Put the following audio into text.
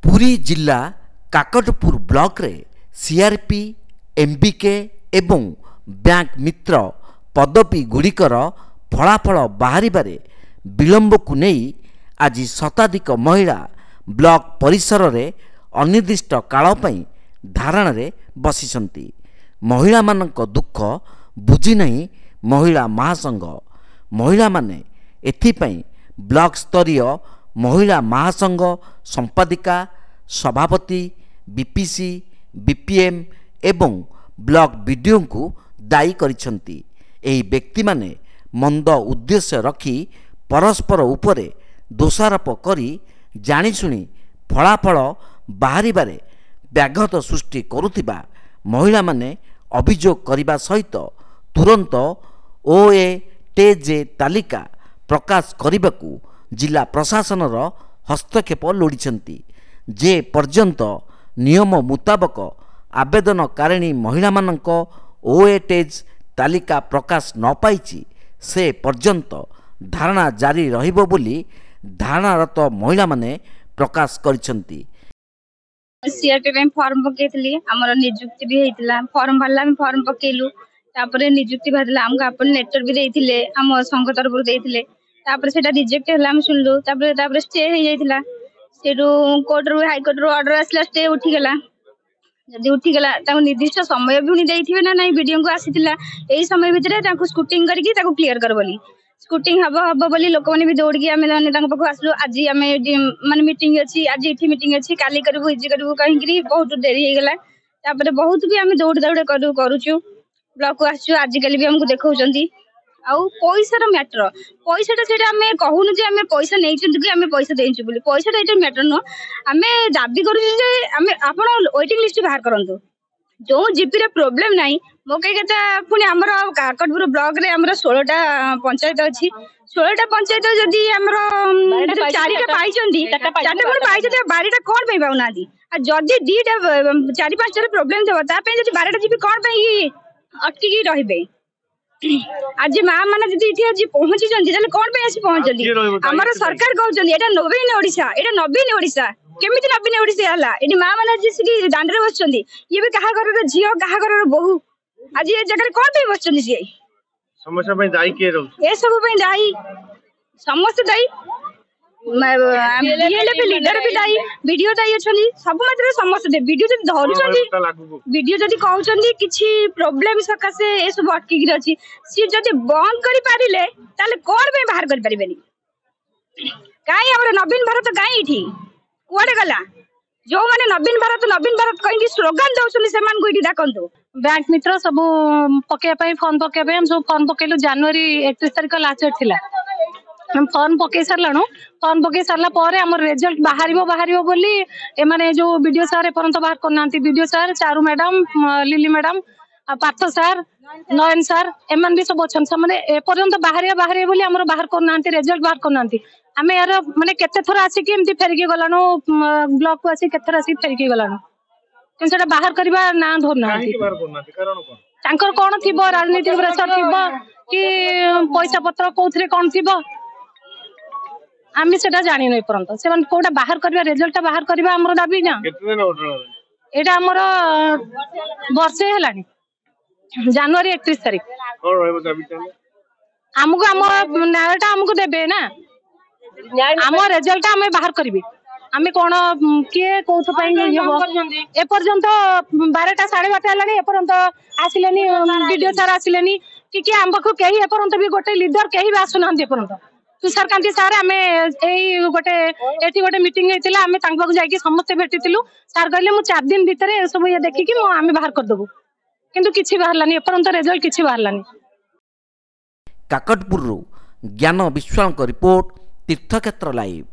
पुरी जिला काकटपुर ब्लॉक रे CRP MBK एवं बैंक मित्र पदवी गुड़िकर फलाफल बाहर विलंब को नहीं आज शताधिक महिला ब्लॉक परिसर रे अनिर्दिष्ट काल पई धारणा रे बसिसंती। महिला मानक दुख बुझी नहीं महिला महासंघ। महिला माने एथिपाई ब्लॉक स्तरीय महिला महासंघ संपादिका सभापति बीपीसी बीपीएम एवं ब्लॉक बीडीओ को दायी करिसंती। एही व्यक्ति माने मंद उद्देश्य रखी परस्पर उपरे दोषारोप करी जानिशुणी फलाफल बाहर व्याघात सृष्टि करुथिबा महिला माने अभियोग करने सहित तुरंत ओएटीएज तालिका प्रकाश करने को जिला प्रशासन हस्तक्षेप लोड़िछंती। जे पर्यंत नियम मुताबक आवेदनकारिणी महिला मानक ओएटीएज तालिका प्रकाश न पाई से पर्यंत धारणा जारी रहिबो बोली धारणारत महिला माने प्रकाश करिसंती। सीआरपी में फॉर्म पकेइतली हमर नियुक्ति भी हेतिला। फॉर्म भरला में फॉर्म पकेलु तापरे नियुक्ति भरला हमका अपन लेटर भी देइथिले हम संघ तरफ देइथिले। तापरे सेटा रिजेक्ट होला हम सुनलु। तापरे स्टे हे जाइथिला। सेटू कोर्ट रो हाई कोर्ट रो ऑर्डर आसला स्टे उठी गेला। जदी उठी गेला ताको निर्दिष्ट समय भी उनी देइथिबे ना नाही वीडियो को आसीथिला एई समय भितरे ताको स्कूटिंग करके ताको क्लियर कर बोली स्कूटिंग हबो बोली लोक माने भी दौड़ के आमे ताको पाखु आसलु। आज आमे माने मीटिंग अछि आज इठी मीटिंग अछि काली करबो इजी करबो कहीं बहुत देरी हे गेला। तापरे बहुत भी आमे दौड़ दौड़ करूछु ब्लॉक को आछू। आज काली भी हमको देखौचंती आउ पैसा रो मैटर पैसाटा सेटा आमे कहूनु जे आमे पैसा नेइचंती कि आमे पैसा देइछु बोली पैसाटा एटा मैटर न आमे दाबी करू जे आमे आपण वेटिंग लिस्ट बाहर करंतु जो जीपी रे प्रॉब्लम नाही मो कई कथा पुनी हमर काकटपुर ब्लॉक रे हमर 16टा पंचायत अछि 16टा पंचायत जदी हमर 4टा पाइचंती 4टा कोन पाइचते 12टा कोन पे पाउनादी आ जदी दीटा 4-5टा रे प्रॉब्लम देबो ता पे जदी 12टा जीपी कोन पे अटकी की रहिबे। आज मां माने जदी इठी आज पहुंची जंती तले कोन पे आसी पहुंचंती हमर सरकार कहउचंती एटा नवीन ओडिसा केमिति नवीन ओडिसा हला एटी मां माने जिसकी दांडरे बसचंती ये भी कहा घर रे झियो कहा घर रे बहू आज ये जगह कोन पे बसचंती से समस्या पे दाई के रहउ ए सब पे दाई समस्त दाई बीएलए पे लीडर भी दाई वीडियो दाई अछली सब मात्रे समस्त दे वीडियो जदी धरुचंती वीडियो जदी कहउचंती किछि प्रॉब्लम सकासे ए सब अटकी गिर अछि सी जदी बंद करि पारिले ताले कोन पे बाहर करि परिबेनी काई हमर नवीन भारत काई इठी कुआडे गला जो माने नवीन भारत कहीं स्लोगन दउछली सेमान को इठी डाकंतु बैंक मित्र सब पके पई फॉर्म पके पई हम सब फॉर्म पकेलु जनवरी 31 तारिख लास्ट डेट थिला हम फॉर्म पके सरलानु फॉर्म पके सरला परे हमर रिजल्ट बाहरिबो बोली ए माने जो वीडियो सर परंत बाहर करनांती video sir Charu madam Lily madam Parth sir Nayan sir एमन भी सब अछन माने ए पर्यंत बाहरिया बोली हमर बाहर करनांती रिजल्ट बाहर करनांती आमे यार माने केते थरा आसी कि एमती फेरकी गलानो ब्लॉक को आसी केते थरा आसी फेरकी गलानो किन सेटा बाहर करबा ना धरनांती कारण कोन तांकर कोन थिबो राजनीतिक प्रेशर थिबो कि पैसा पत्र कोथरे कोन थिबो आमी सेटा जानि नै परंत से मन कोटा बाहर करबा रिजल्ट बाहर करबा हमर दाबी ना केते दिन ऑर्डर एटा हमर वर्षे हेलानी जनवरी 31 तारिख कोन रहबो दाबी ताले हमको हम न्यायटा हमको देबे ना हम रिजल्ट हमें बाहर करबी आमे कोन के कोथ पई ए पर्यंत 12टा 12:30 हलानी ए पर्यंत आसिलेनी वीडियो सारा आसिलेनी कि हम बखु केही ए पर्यंत भी गोटे लीडर केही भी आसु नहंती ए पर्यंत तुषार कांती सार आमे एई गोटे एठी गोटे मीटिंग हेतिला आमे तांग बखु जाई कि समस्त भेटितिलु सार कहले मु 4 दिन भीतर ए सब ये देखि कि आमे बाहर कर देबो किंतु किछि बाहरलानी ए पर्यंत रिजल्ट किछि बाहरलानी। काकटपुर ज्ञान विश्वाल रिपोर्ट तीर्थक्षेत्र लाइव।